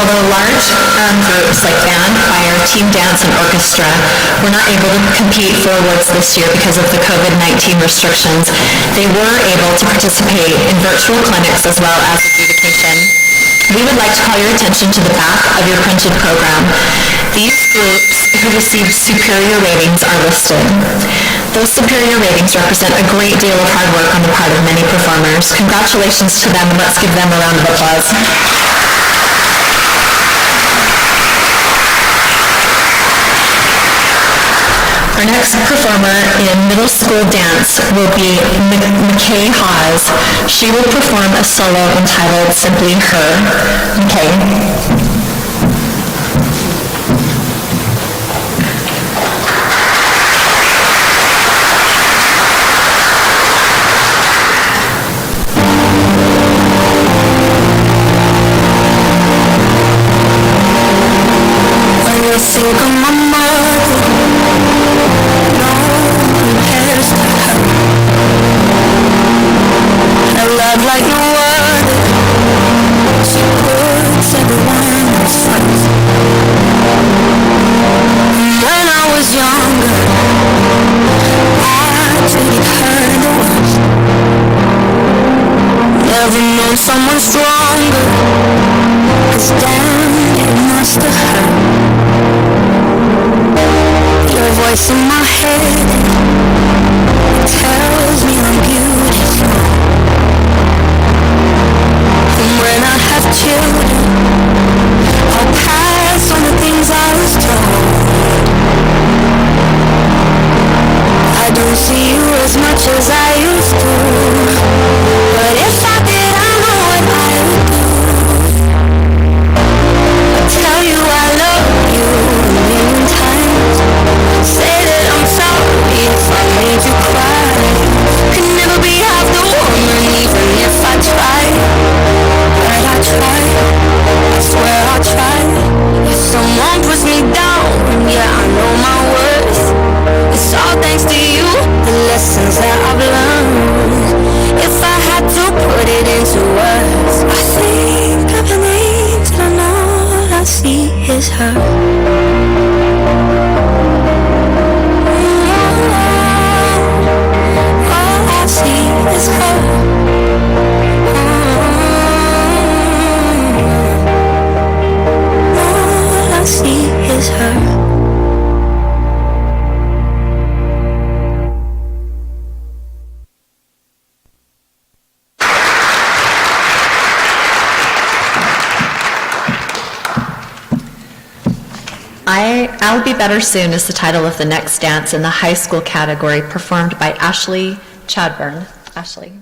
although large groups like band, choir, team dance, and orchestra were not able to compete for awards this year because of the COVID-19 restrictions, they were able to participate in virtual clinics as well as adjudication. We would like to call your attention to the back of your printed program. These groups who received superior ratings are listed. Those superior ratings represent a great deal of hard work on the part of many performers. Congratulations to them, and let's give them a round of applause. Our next performer in middle school dance will be McKay Hawes. She will perform a solo entitled simply Her. McKay. Think of my mother, no compares to her. A love like no other, she puts everyone first. When I was younger, I treated her the worst. Never known someone stronger, 'cause damn, it must have hurt. Your voice in my head tells me I'm beautiful. And when I have children, I'll pass on the things I was told. I don't see you as much as I used to, but if I did, I know what I would do. I'd tell you I love you a million times. Say that I'm sorry if I made you cry. Could never be half the woman even if I tried. But I tried, I swear I tried. If someone puts me down, yeah, I know my worth. It's all thanks to you, the lessons that I've learned. If I had to put it into words, I think of her names and I know all I see is her. Is her. All I see is her. I'll Be Better Soon is the title of the next dance in the high school category, performed by Ashley Chadburn. Ashley.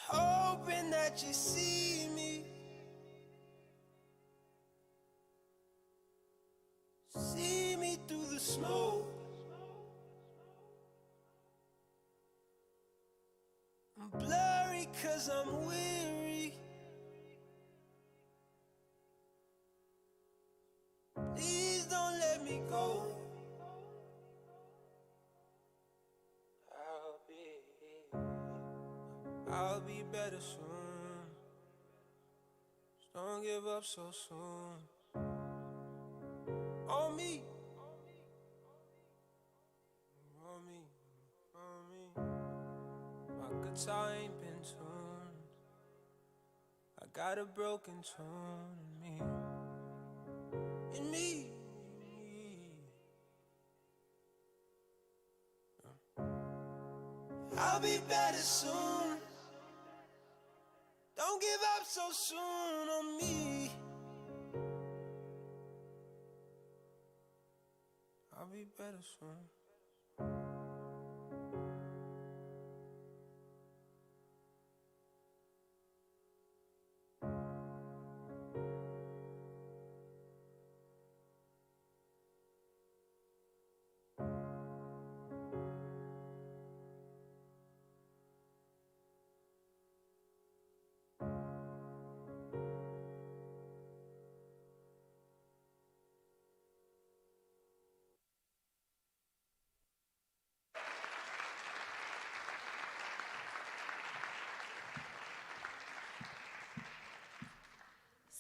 Hoping that you see me, through the smoke. I'm blurry 'cause I'm weary. Please don't let me go. I'll be better soon. Just don't give up so soon. On me, time been tuned. I got a broken tune in me. I'll be better soon. Don't give up so soon on me. I'll be better soon.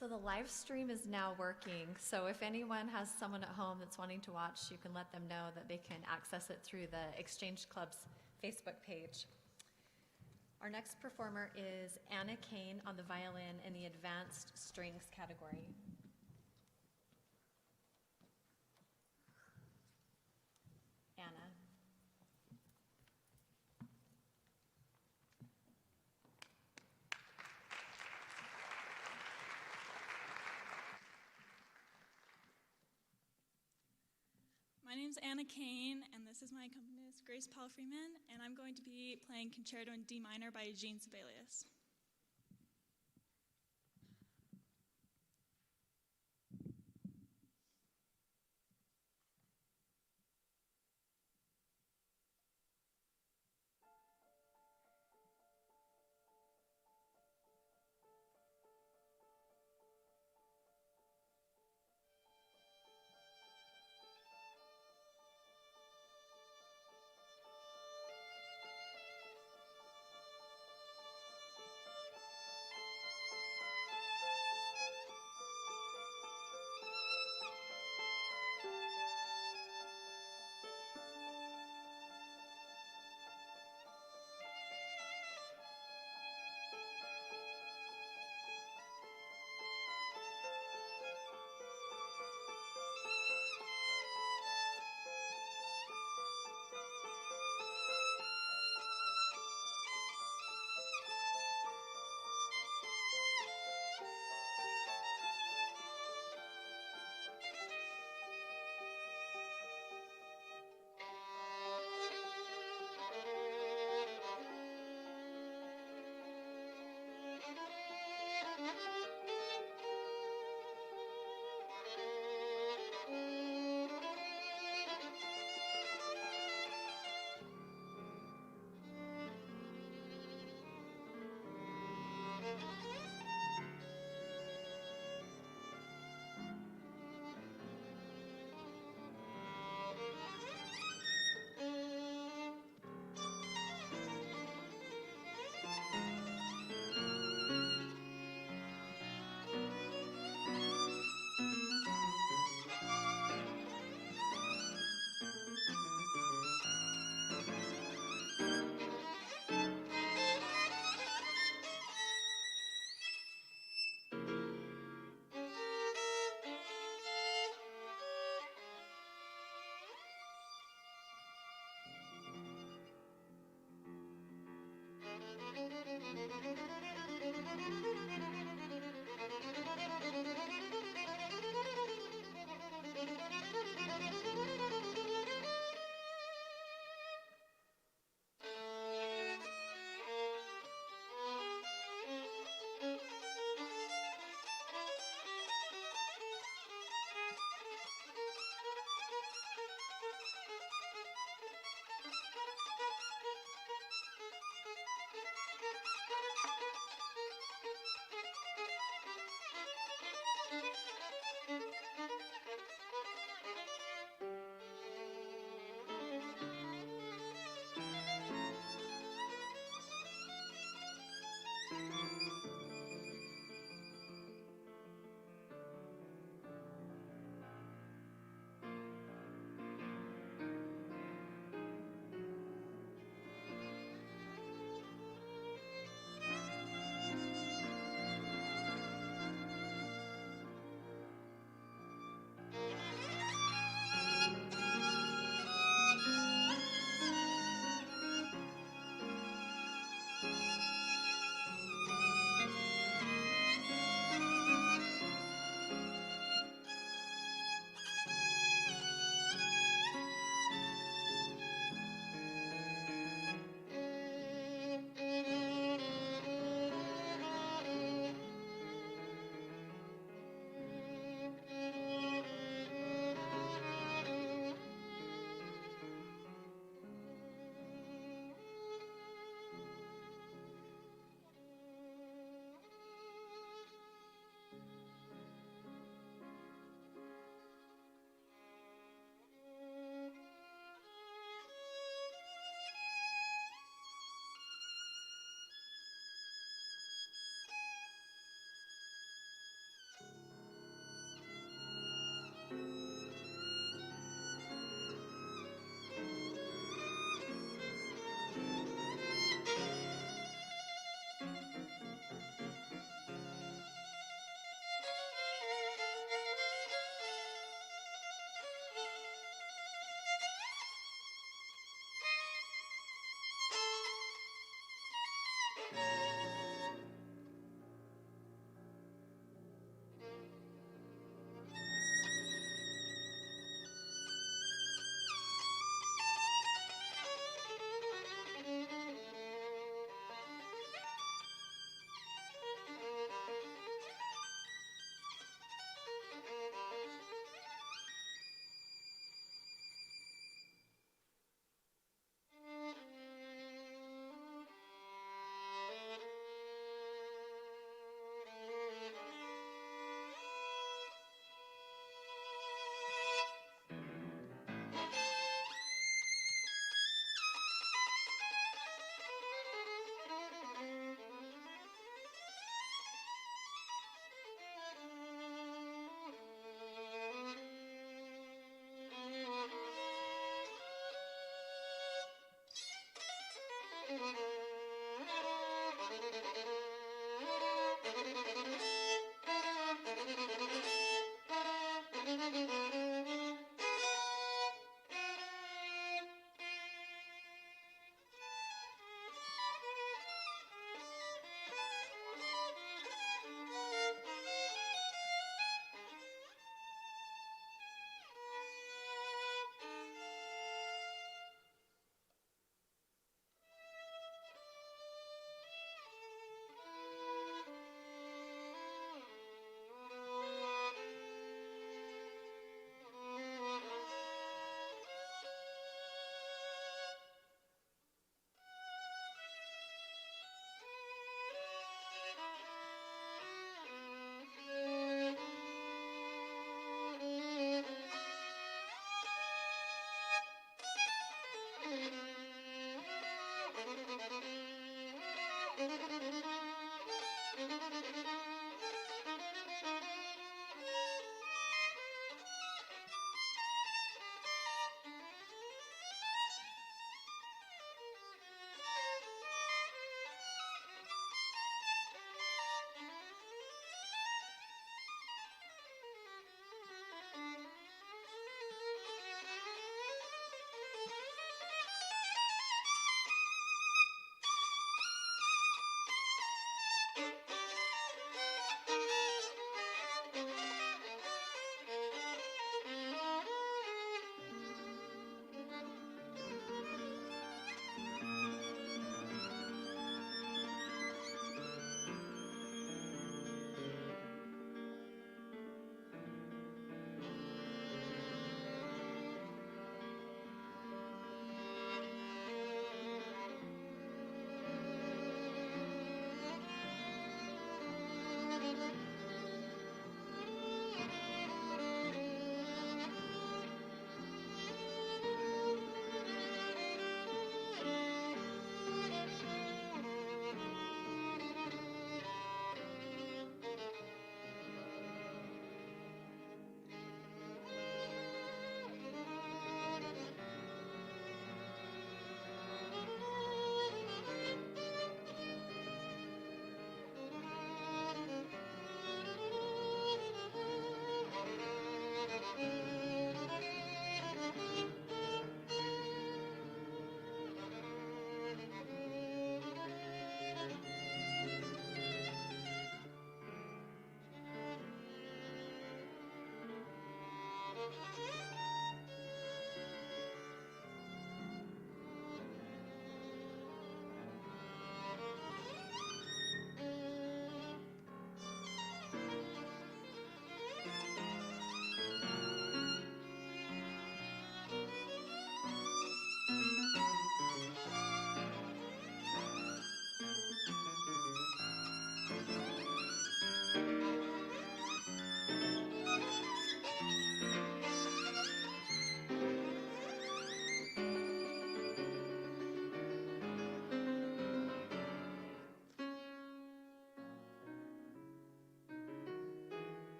So the live stream is now working. So if anyone has someone at home that's wanting to watch, you can let them know that they can access it through the Exchange Club's Facebook page. Our next performer is Anna Kane on the violin in the advanced strings category. Anna. My name's Anna Kane, and this is my accompanist, Grace Paul Freeman, and I'm going to be playing Concerto in D minor by Eugene Sibelius.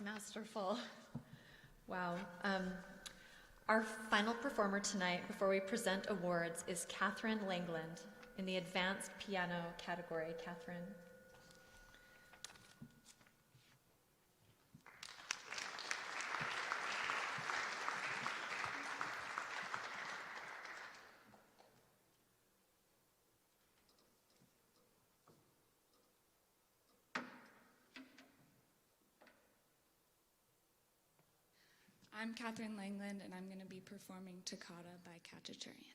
masterful. Wow. Our final performer tonight, before we present awards, is Catherine Langland in the advanced piano category. Catherine. I'm Catherine Langland, and I'm going to be performing Toccata by Cacciaturian.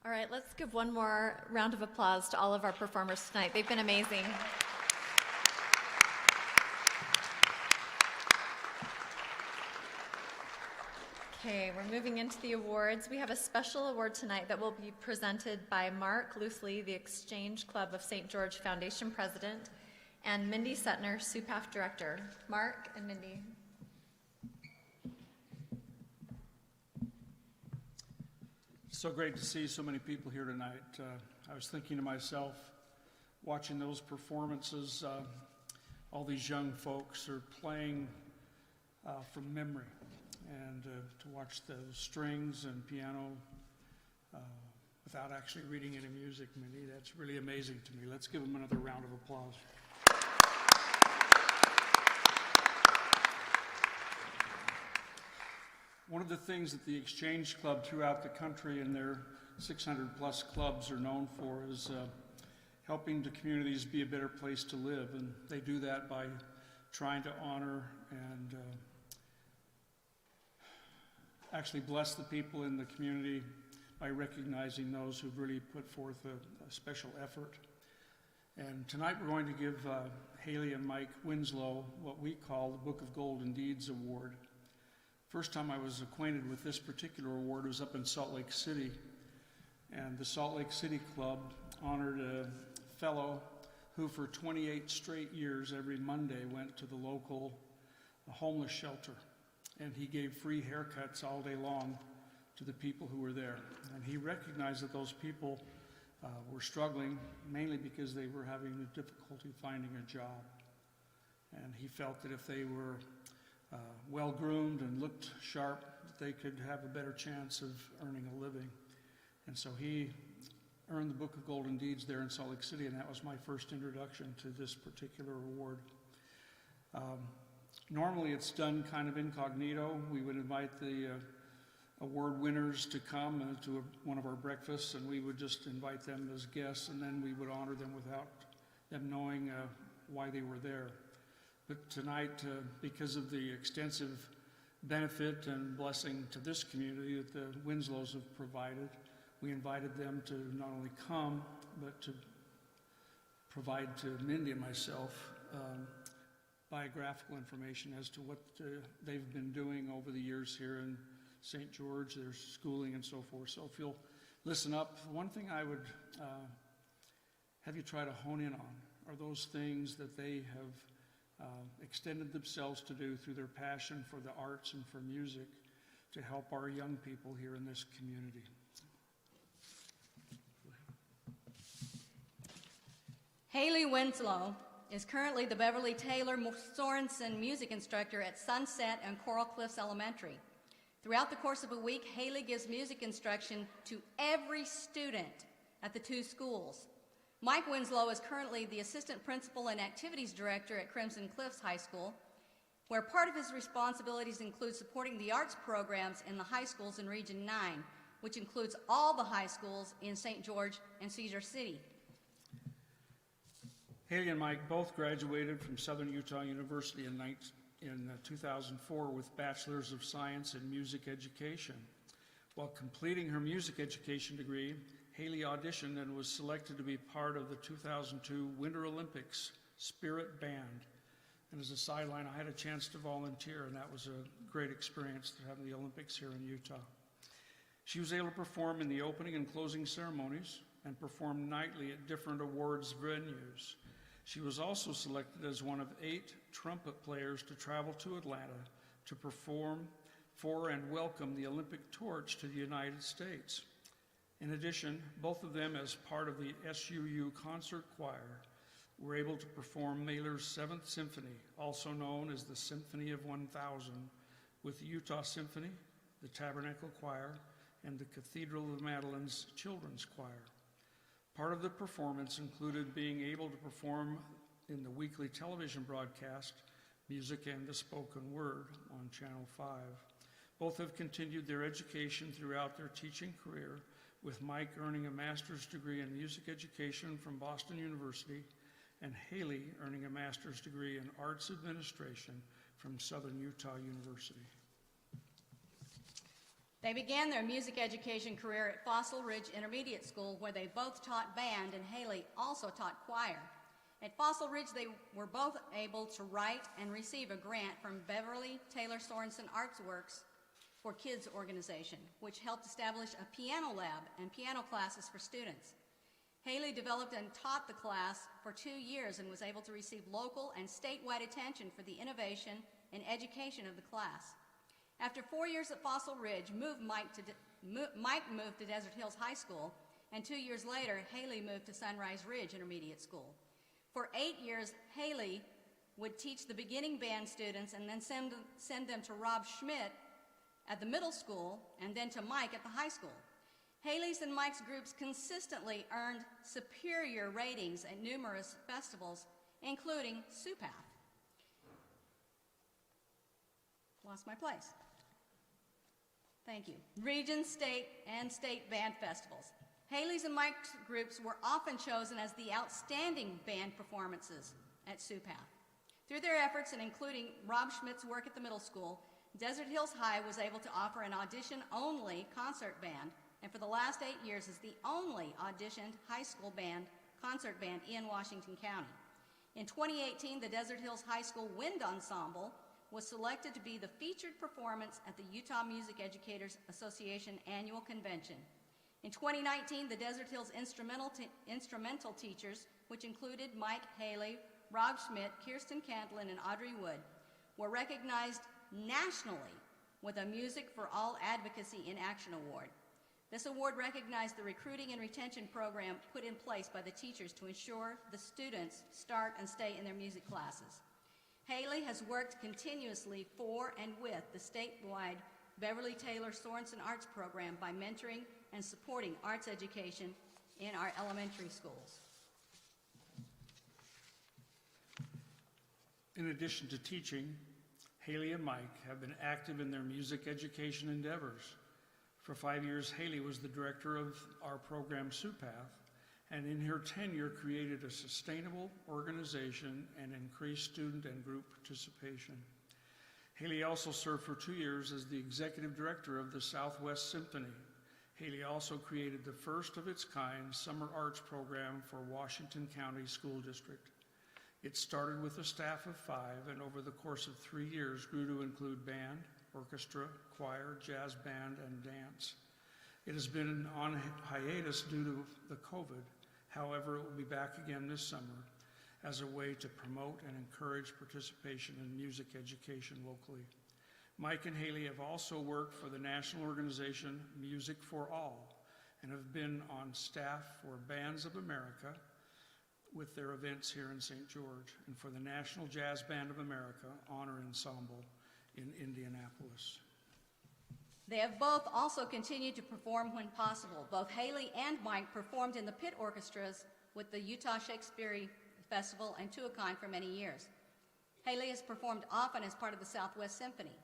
All right, let's give one more round of applause to all of our performers tonight. They've been amazing. Okay, we're moving into the awards. We have a special award tonight that will be presented by Mark Loosely, the Exchange Club of St. George Foundation President, and Mindy Suttner, SUPAF Director. Mark and Mindy. So great to see so many people here tonight. I was thinking to myself, watching those performances, all these young folks are playing from memory. And to watch the strings and piano without actually reading any music, Mindy, that's really amazing to me. Let's give them another round of applause. One of the things that the Exchange Club throughout the country and their 600 plus clubs are known for is helping the communities be a better place to live. And they do that by trying to honor and actually bless the people in the community by recognizing those who've really put forth a special effort. And tonight we're going to give Haley and Mike Winslow what we call the Book of Golden Deeds Award. First time I was acquainted with this particular award was up in Salt Lake City. And the Salt Lake City Club honored a fellow who for 28 straight years every Monday went to the local homeless shelter. And he gave free haircuts all day long to the people who were there. And he recognized that those people were struggling, mainly because they were having difficulty finding a job. And he felt that if they were well-groomed and looked sharp, they could have a better chance of earning a living. And so he earned the Book of Golden Deeds there in Salt Lake City, and that was my first introduction to this particular award. Normally it's done kind of incognito. We would invite the award winners to come to one of our breakfasts, and we would just invite them as guests, and then we would honor them without them knowing why they were there. But tonight, because of the extensive benefit and blessing to this community that the Winslows have provided, we invited them to not only come, but to provide to Mindy and myself biographical information as to what they've been doing over the years here in St. George, their schooling and so forth. So if you'll listen up, one thing I would have you try to hone in on are those things that they have extended themselves to do through their passion for the arts and for music to help our young people here in this community. Haley Winslow is currently the Beverly Taylor Sorensen music instructor at Sunset and Coral Cliffs Elementary. Throughout the course of a week, Haley gives music instruction to every student at the two schools. Mike Winslow is currently the assistant principal and activities director at Crimson Cliffs High School, where part of his responsibilities include supporting the arts programs in the high schools in Region 9, which includes all the high schools in St. George and Cedar City. Haley and Mike both graduated from Southern Utah University in 2004 with Bachelors of Science in Music Education. While completing her music education degree, Haley auditioned and was selected to be part of the 2002 Winter Olympics Spirit Band. And as a sideline, I had a chance to volunteer, and that was a great experience to have the Olympics here in Utah. She was able to perform in the opening and closing ceremonies and perform nightly at different awards venues. She was also selected as one of 8 trumpet players to travel to Atlanta to perform for and welcome the Olympic torch to the United States. In addition, both of them, as part of the SUU concert choir, were able to perform Mahler's 7th Symphony, also known as the Symphony of 1000, with the Utah Symphony, the Tabernacle Choir, and the Cathedral of the Madeleines Children's Choir. Part of the performance included being able to perform in the weekly television broadcast, Music and the Spoken Word, on Channel 5. Both have continued their education throughout their teaching career, with Mike earning a master's degree in music education from Boston University, and Haley earning a master's degree in arts administration from Southern Utah University. They began their music education career at Fossil Ridge Intermediate School, where they both taught band, and Haley also taught choir. At Fossil Ridge, they were both able to write and receive a grant from Beverly Taylor Sorensen Arts Works for Kids organization, which helped establish a piano lab and piano classes for students. Haley developed and taught the class for 2 years and was able to receive local and statewide attention for the innovation and education of the class. After 4 years at Fossil Ridge, Mike moved to Desert Hills High School, and 2 years later, Haley moved to Sunrise Ridge Intermediate School. For 8 years, Haley would teach the beginning band students and then send them to Rob Schmidt at the middle school and then to Mike at the high school. Haley's and Mike's groups consistently earned superior ratings at numerous festivals, including SUPAF. Lost my place. Thank you. Region, state, and state band festivals. Haley's and Mike's groups were often chosen as the outstanding band performances at SUPAF. Through their efforts, and including Rob Schmidt's work at the middle school, Desert Hills High was able to offer an audition-only concert band, and for the last 8 years is the only auditioned high school band, concert band in Washington County. In 2018, the Desert Hills High School Wind Ensemble was selected to be the featured performance at the Utah Music Educators Association Annual Convention. In 2019, the Desert Hills instrumental teachers, which included Mike Haley, Rob Schmidt, Kirsten Cantlin, and Audrey Wood, were recognized nationally with a Music for All Advocacy in Action Award. This award recognized the recruiting and retention program put in place by the teachers to ensure the students start and stay in their music classes. Haley has worked continuously for and with the statewide Beverly Taylor Sorensen Arts Program by mentoring and supporting arts education in our elementary schools. In addition to teaching, Haley and Mike have been active in their music education endeavors. For 5 years, Haley was the director of our program, SUPAF, and in her tenure created a sustainable organization and increased student and group participation. Haley also served for 2 years as the executive director of the Southwest Symphony. Haley also created the first of its kind summer arts program for Washington County School District. It started with a staff of 5 and over the course of 3 years grew to include band, orchestra, choir, jazz band, and dance. It has been on hiatus due to the COVID. However, it will be back again this summer as a way to promote and encourage participation in music education locally. Mike and Haley have also worked for the national organization Music for All and have been on staff for Bands of America with their events here in St. George and for the National Jazz Band of America Honor Ensemble in Indianapolis. They have both also continued to perform when possible. Both Haley and Mike performed in the pit orchestras with the Utah Shakespeare Festival and Tuacahn for many years. Haley has performed often as part of the Southwest Symphony.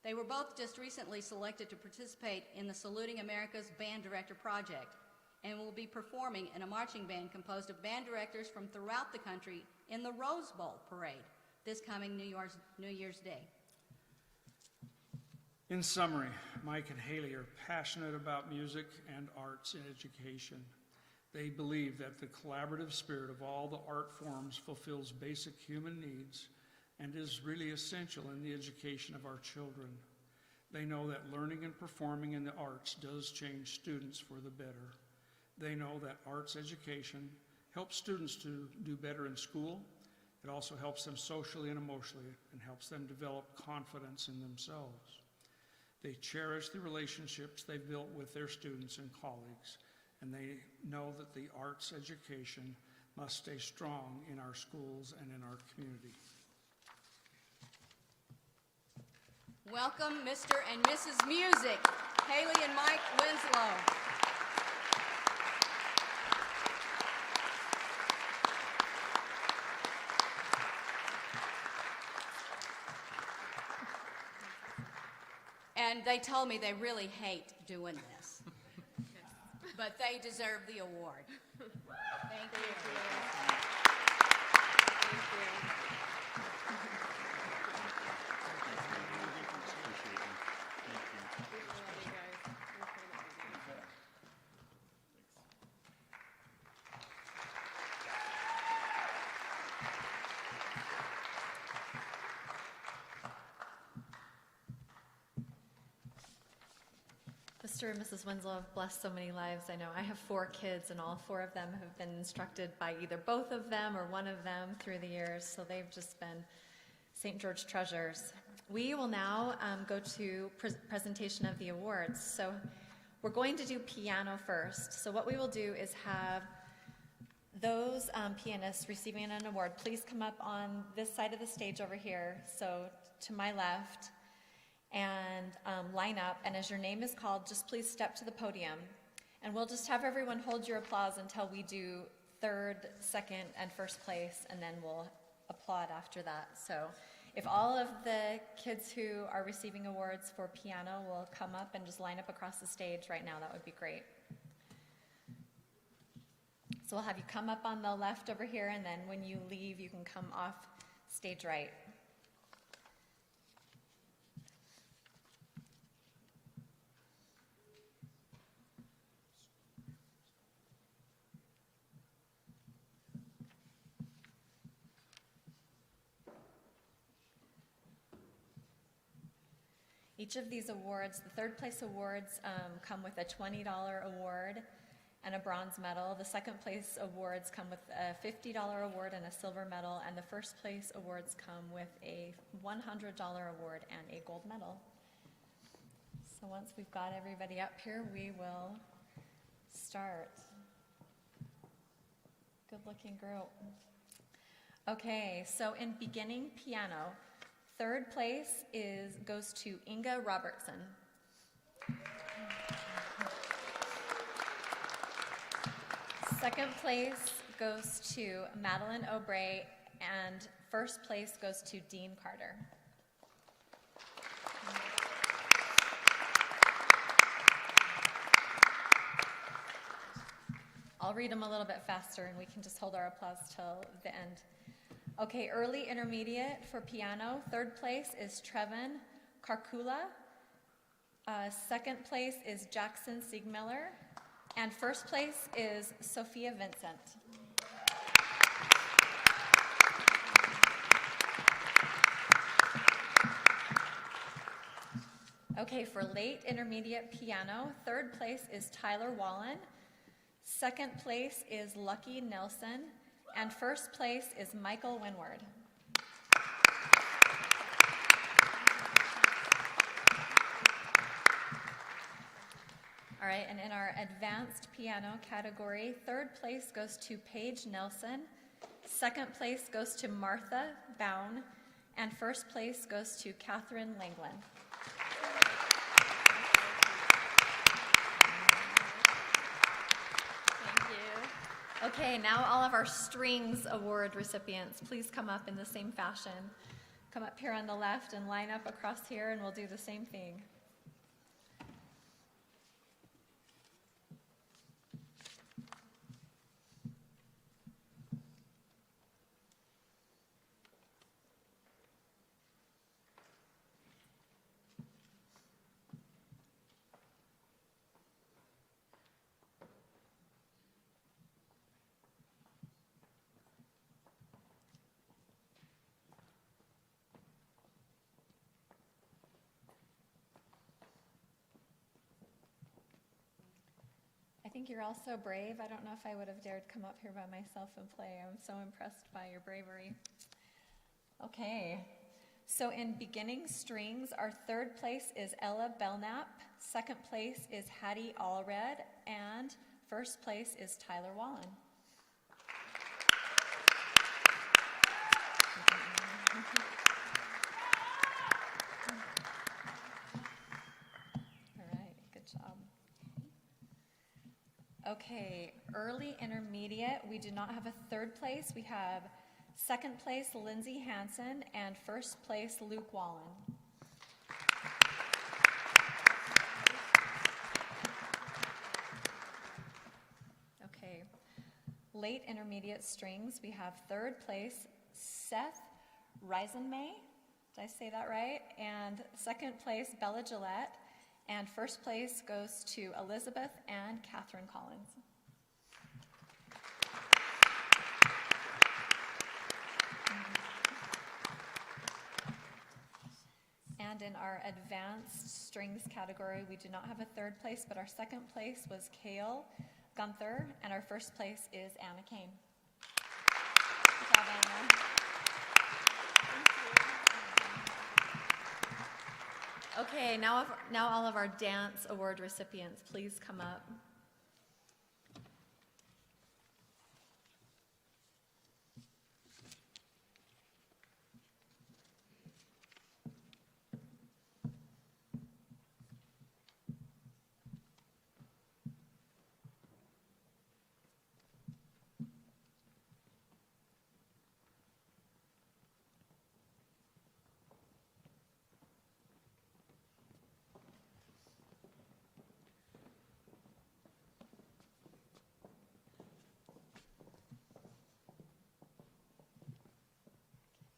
They were both just recently selected to participate in the Saluting America's Band Director Project and will be performing in a marching band composed of band directors from throughout the country in the Rose Bowl Parade this coming New Year's Day. In summary, Mike and Haley are passionate about music and arts in education. They believe that the collaborative spirit of all the art forms fulfills basic human needs and is really essential in the education of our children. They know that learning and performing in the arts does change students for the better. They know that arts education helps students to do better in school. It also helps them socially and emotionally and helps them develop confidence in themselves. They cherish the relationships they've built with their students and colleagues, and they know that the arts education must stay strong in our schools and in our community. Welcome, Mr. and Mrs. Music, Haley and Mike Winslow. And they told me they really hate doing this, but they deserve the award. Thank you. Mr. and Mrs. Winslow have blessed so many lives. I know I have 4 kids, and all 4 of them have been instructed by either both of them or one of them through the years, so they've just been St. George treasures. We will now go to presentation of the awards. So we're going to do piano first. So what we will do is have those pianists receiving an award, please come up on this side of the stage over here, so to my left, and line up, and as your name is called, just please step to the podium. And we'll just have everyone hold your applause until we do 3rd, 2nd, and 1st place, and then we'll applaud after that. So if all of the kids who are receiving awards for piano will come up and just line up across the stage right now, that would be great. So we'll have you come up on the left over here, and then when you leave, you can come off stage right. Each of these awards, the 3rd place awards, come with a $20 award and a bronze medal. The 2nd place awards come with a $50 award and a silver medal, and the 1st place awards come with a $100 award and a gold medal. So once we've got everybody up here, we will start. Good-looking group. Okay, so in beginning piano, 3rd place goes to Inga Robertson. 2nd place goes to Madeline O'Bray, and 1st place goes to Dean Carter. I'll read them a little bit faster, and we can just hold our applause till the end. Okay, early intermediate for piano. 3rd place is Trevin Karkula. 2nd place is Jackson Siegmiller. And 1st place is Sophia Vincent. Okay, for late intermediate piano, 3rd place is Tyler Wallen. 2nd place is Lucky Nelson. And 1st place is Michael Winward. All right, and in our advanced piano category, 3rd place goes to Paige Nelson, 2nd place goes to Martha Bown, and 1st place goes to Catherine Langland. Okay, now all of our strings award recipients, please come up in the same fashion. Come up here on the left and line up across here, and we'll do the same thing. I think you're all so brave. I don't know if I would have dared come up here by myself and play. I'm so impressed by your bravery. Okay, so in beginning strings, our 3rd place is Ella Belknap, 2nd place is Hattie Allred, and 1st place is Tyler Wallen. All right, good job. Okay, early intermediate, we do not have a 3rd place. We have 2nd place, Lindsay Hansen, and 1st place, Luke Wallen. Okay, late intermediate strings, we have 3rd place, Seth Reisenmay. Did I say that right? And 2nd place, Bella Gillette. And 1st place goes to Elizabeth and Catherine Collins. And in our advanced strings category, we do not have a third place, but our second place was Kale Gunther, and our first place is Anna Kane. Good job, Anna. Okay, now all of our dance award recipients, please come up.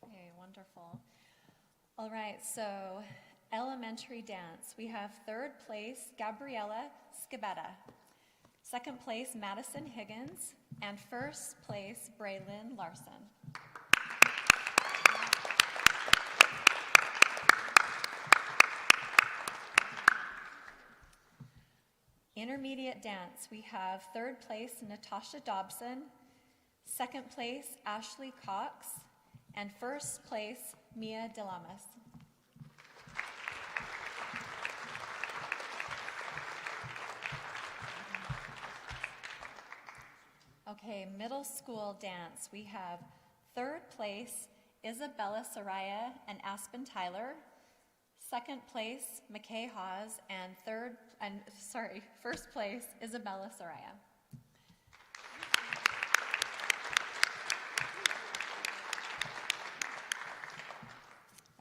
Okay, wonderful. All right, so elementary dance. We have third place, Gabriella Scabetta. Second place, Madison Higgins. And first place, Braylon Larson. Intermediate dance, we have third place, Natasha Dobson. Second place, Ashley Cox. And first place, Mia Delamas. Okay, middle school dance. We have third place, Isabella Soraya and Aspen Tyler. Second place, McKay Hawes, and first place, Isabella Soraya.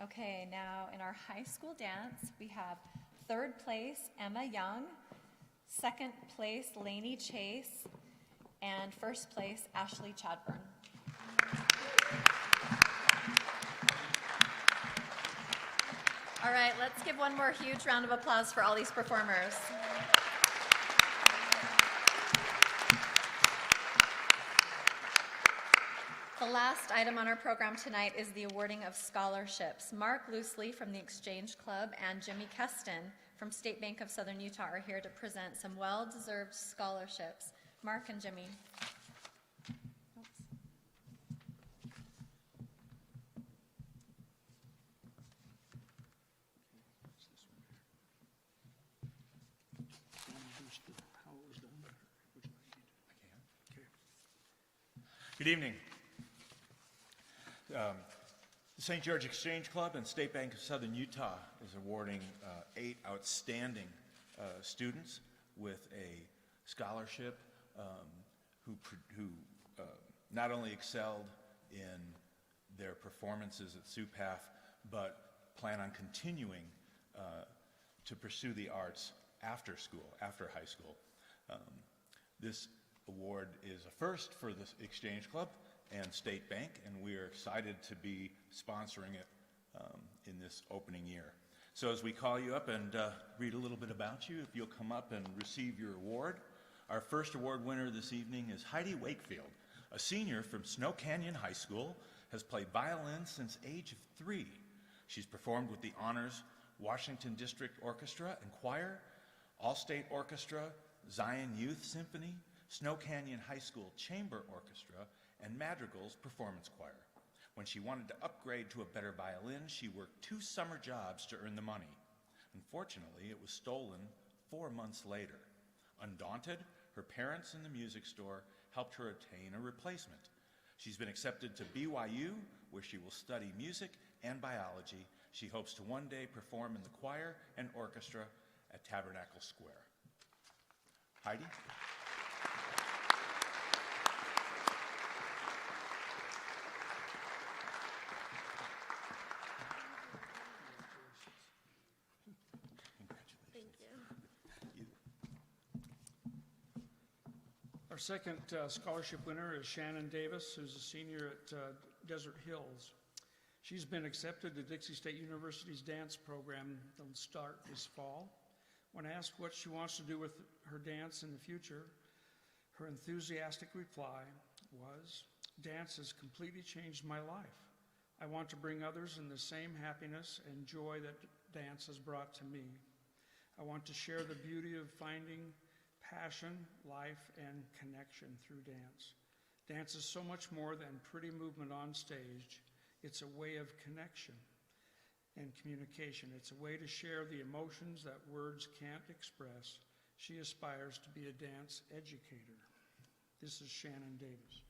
Okay, now in our high school dance, we have third place, Emma Young, second place, Lainey Chase, and first place, Ashley Chadburn. All right, let's give one more huge round of applause for all these performers. The last item on our program tonight is the awarding of scholarships. Mark Loosely from the Exchange Club and Jimmy Keston from State Bank of Southern Utah are here to present some well-deserved scholarships. Mark and Jimmy. Good evening. The St. George Exchange Club and State Bank of Southern Utah is awarding 8 outstanding students with a scholarship who not only excelled in their performances at SUPAF, but plan on continuing to pursue the arts after school, after high school. This award is a first for the Exchange Club and State Bank, and we are excited to be sponsoring it in this opening year. So as we call you up and read a little bit about you, if you'll come up and receive your award. Our first award winner this evening is Heidi Wakefield, a senior from Snow Canyon High School, has played violin since age of 3. She's performed with the Honors Washington District Orchestra and Choir, All-State Orchestra, Zion Youth Symphony, Snow Canyon High School Chamber Orchestra, and Madrigal's Performance Choir. When she wanted to upgrade to a better violin, she worked 2 summer jobs to earn the money. Unfortunately, it was stolen 4 months later. Undaunted, her parents in the music store helped her obtain a replacement. She's been accepted to BYU, where she will study music and biology. She hopes to one day perform in the choir and orchestra at Tabernacle Square. Heidi? Our second scholarship winner is Shannon Davis, who's a senior at Desert Hills. She's been accepted to Dixie State University's dance program that'll start this fall. When asked what she wants to do with her dance in the future, her enthusiastic reply was, "Dance has completely changed my life. I want to bring others in the same happiness and joy that dance has brought to me. I want to share the beauty of finding passion, life, and connection through dance. Dance is so much more than pretty movement on stage. It's a way of connection and communication. It's a way to share the emotions that words can't express. She aspires to be a dance educator. This is Shannon Davis.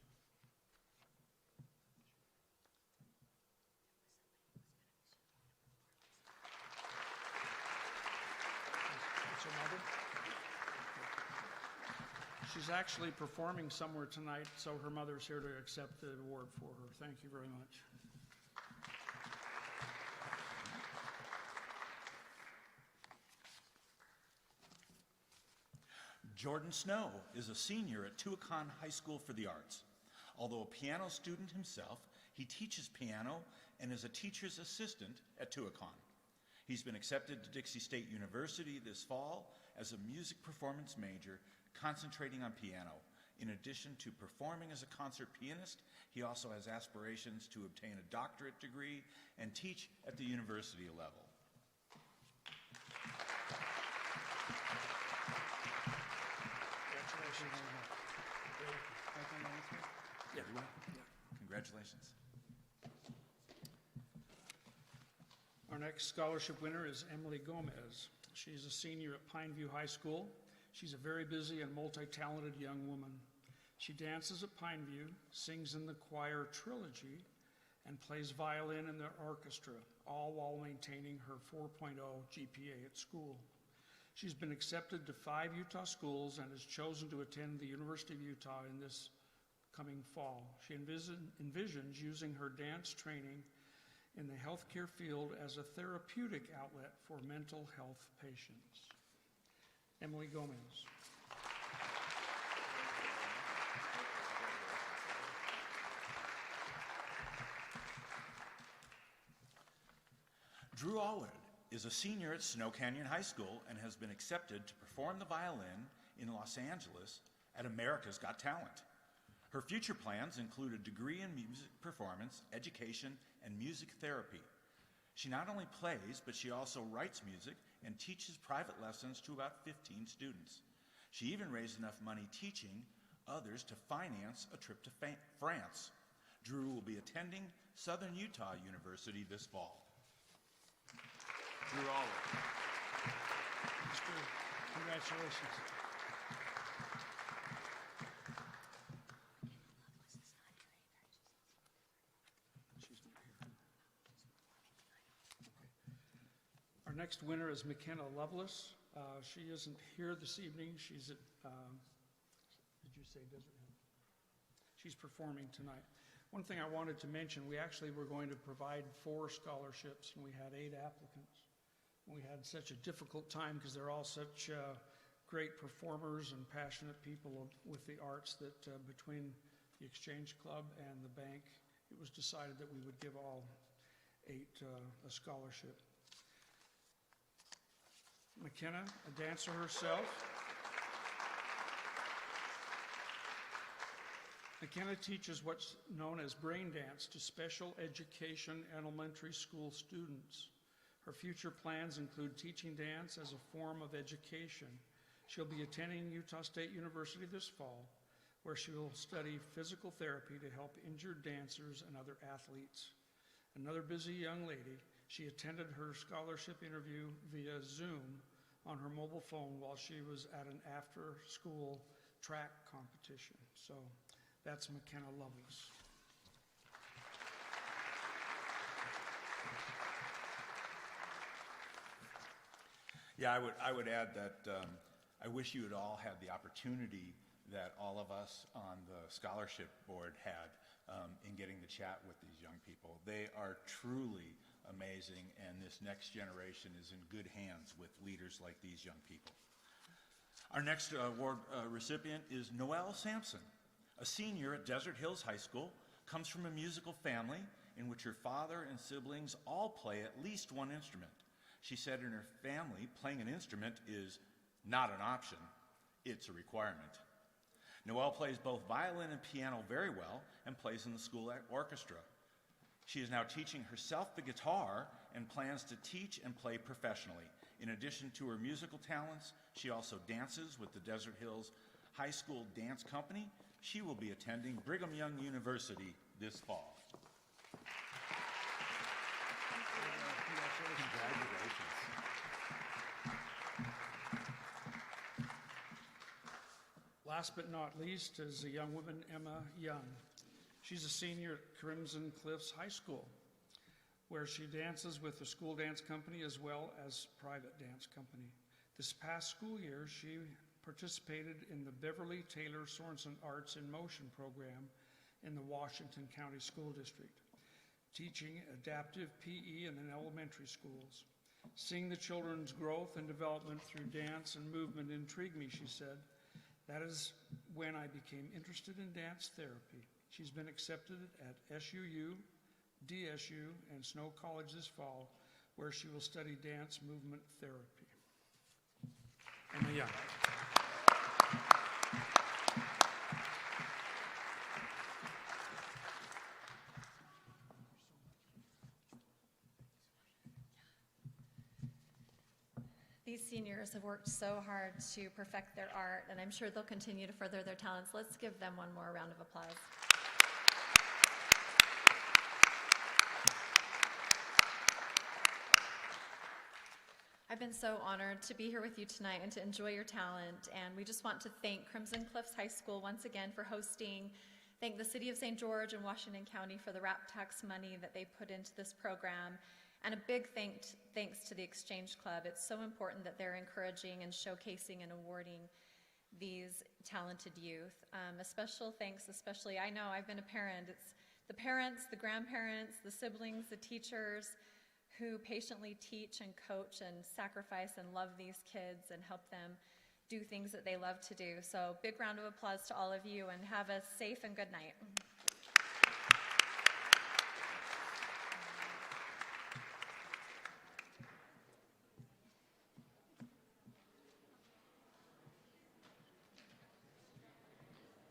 That's her mother. She's actually performing somewhere tonight, so her mother's here to accept the award for her. Thank you very much. Jordan Snow is a senior at Tuacahn High School for the Arts. Although a piano student himself, he teaches piano and is a teacher's assistant at Tuacahn. He's been accepted to Dixie State University this fall as a music performance major, concentrating on piano. In addition to performing as a concert pianist, he also has aspirations to obtain a doctorate degree and teach at the university level. Congratulations. Our next scholarship winner is Emily Gomez. She's a senior at Pineview High School. She's a very busy and multi-talented young woman. She dances at Pineview, sings in the choir Trilogy, and plays violin in the orchestra, all while maintaining her 4.0 GPA at school. She's been accepted to 5 Utah schools and has chosen to attend the University of Utah in this coming fall. She envisions using her dance training in the healthcare field as a therapeutic outlet for mental health patients. Emily Gomez. Drew Allwood is a senior at Snow Canyon High School and has been accepted to perform the violin in Los Angeles at America's Got Talent. Her future plans include a degree in music performance, education, and music therapy. She not only plays, but she also writes music and teaches private lessons to about 15 students. She even raised enough money teaching others to finance a trip to France. Drew will be attending Southern Utah University this fall. Drew Allwood. Congratulations. Our next winner is McKenna Lovelace. She isn't here this evening. She's at, did you say Desert Hill? She's performing tonight. One thing I wanted to mention, we actually were going to provide 4 scholarships, and we had 8 applicants. We had such a difficult time because they're all such great performers and passionate people with the arts that between the Exchange Club and the bank, it was decided that we would give all 8 a scholarship. McKenna, a dancer herself. McKenna teaches what's known as brain dance to special education elementary school students. Her future plans include teaching dance as a form of education. She'll be attending Utah State University this fall, where she will study physical therapy to help injured dancers and other athletes. Another busy young lady, she attended her scholarship interview via Zoom on her mobile phone while she was at an after-school track competition. So that's McKenna Lovelace. Yeah, I would add that I wish you had all had the opportunity that all of us on the scholarship board had in getting to chat with these young people. They are truly amazing, and this next generation is in good hands with leaders like these young people. Our next award recipient is Noelle Sampson, a senior at Desert Hills High School, comes from a musical family in which her father and siblings all play at least one instrument. She said in her family, playing an instrument is not an option, it's a requirement. Noelle plays both violin and piano very well and plays in the school orchestra. She is now teaching herself the guitar and plans to teach and play professionally. In addition to her musical talents, she also dances with the Desert Hills High School Dance Company. She will be attending Brigham Young University this fall. Congratulations. Last but not least is a young woman, Emma Young. She's a senior at Crimson Cliffs High School, where she dances with the school dance company as well as private dance company. This past school year, she participated in the Beverly Taylor Sorensen Arts in Motion program in the Washington County School District, teaching adaptive PE in elementary schools. Seeing the children's growth and development through dance and movement intrigued me, she said. That is when I became interested in dance therapy. She's been accepted at SUU, DSU, and Snow College this fall, where she will study dance movement therapy. Emma Young. These seniors have worked so hard to perfect their art, and I'm sure they'll continue to further their talents. Let's give them one more round of applause. I've been so honored to be here with you tonight and to enjoy your talent, and we just want to thank Crimson Cliffs High School once again for hosting, thank the City of St. George and Washington County for the RAP tax money that they put into this program, and a big thanks to the Exchange Club. It's so important that they're encouraging and showcasing and awarding these talented youth. A special thanks, especially, I know I've been a parent, it's the parents, the grandparents, the siblings, the teachers, who patiently teach and coach and sacrifice and love these kids and help them do things that they love to do. So big round of applause to all of you, and have a safe and good night.